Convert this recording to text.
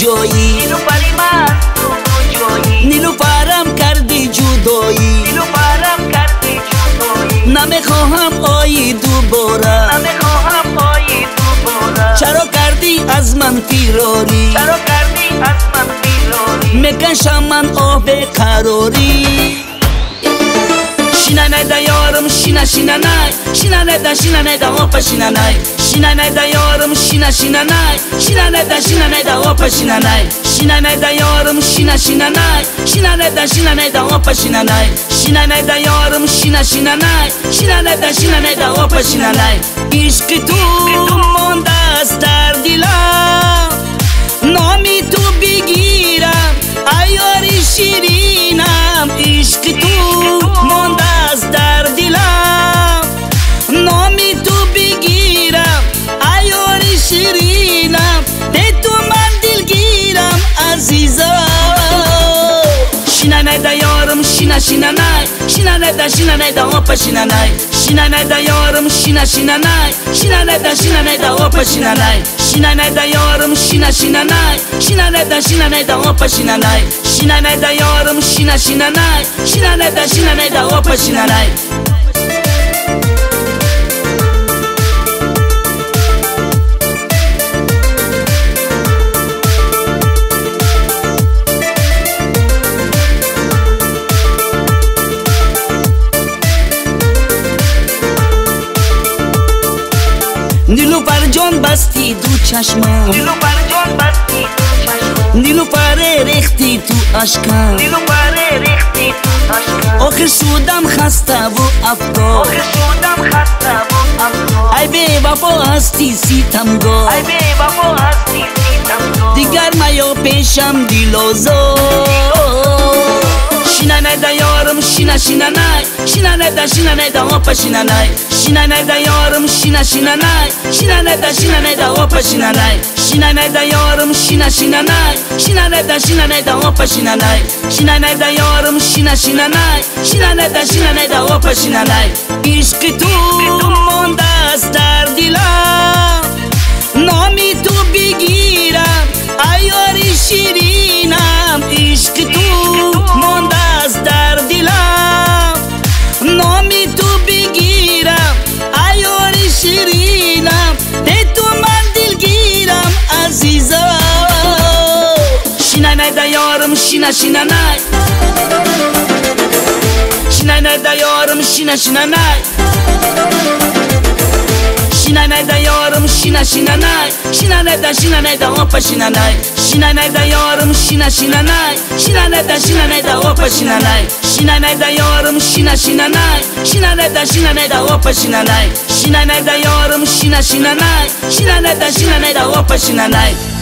جایی نیلوفری مست تو جایی نیلوفرم کردی جدایی نیلوفرم کردی جدایی نمیخواهم آیی دوباره نمیخواهم آیی دوباره چرا کردی از من فراری چرا کردی از من فراری میکشم من آب قراری شینا نده یارم شینا شینا نای شینا نده آب شینا نای شینا نده یارم شینا شینا نای شینا نده آب شینا نای شینا نده یارم شینا شینا نای شینا نده آب شینا نای شینا نده یارم شینا شینا نای شینا نده آب شینا نای عشق تو مانده است در دلم نامی تو بگیرم ایاری شیرینم عشق تو مانده است در دلم نامی تو بگیرم ایاری شیرینم به تو من دلگیرم عزیزم شینا نده یارم شینا شینا نای شینا نده آب شینا نای شینا نده یارم شینا شینا نای شینا نده آب شینا نای شینا نده یارم شینا شینا نای شینا نده آب شینا نای شینا نده یارم شینا شینا نای شینا نده آب شینا نای نیلوفر جان بستی دو چشمم نیلوفر جان بستی تو چشم نیلوفر ریختی تو اشکم نیلوفر ریختی تو اشکم آخر شدم خسته و افکار آخر شدم خسته و افسار ای بی وفا هستی ستمگار ای بی وفا هستی ستمگار دیگر میا پیشم دیلازار شینا نده یارم شینا شینا نای شینا نده آب شینا نای شینا نده یارم شینا شینا نای شینا نده آب شینا نای شینا نده یارم شینا شینا نای شینا نده آب شینا نای شینا نده یارم شینا شینا نای شینا نده آب شینا نای عشق تو مانده است در دلم نامی تو بگیرم ایاری شیرینم عشق تو مانده است در دلم نامی تو بگیرم ایاری شیرینم به تو من دلگیرم عزیزم شینا نده یارم شینا شینا نای شینا نده یارم شینا شینا نای شینا نده یارم شینا شینا نای شینا نده آب شینا نای شینا نده یارم شینا شینا نای شینا نده آب شینا نای شینا نده یارم شینا شینا نای شینا نده آب شینا نای شینا نده یارم شینا شینا نای شینا نده آب شینا نای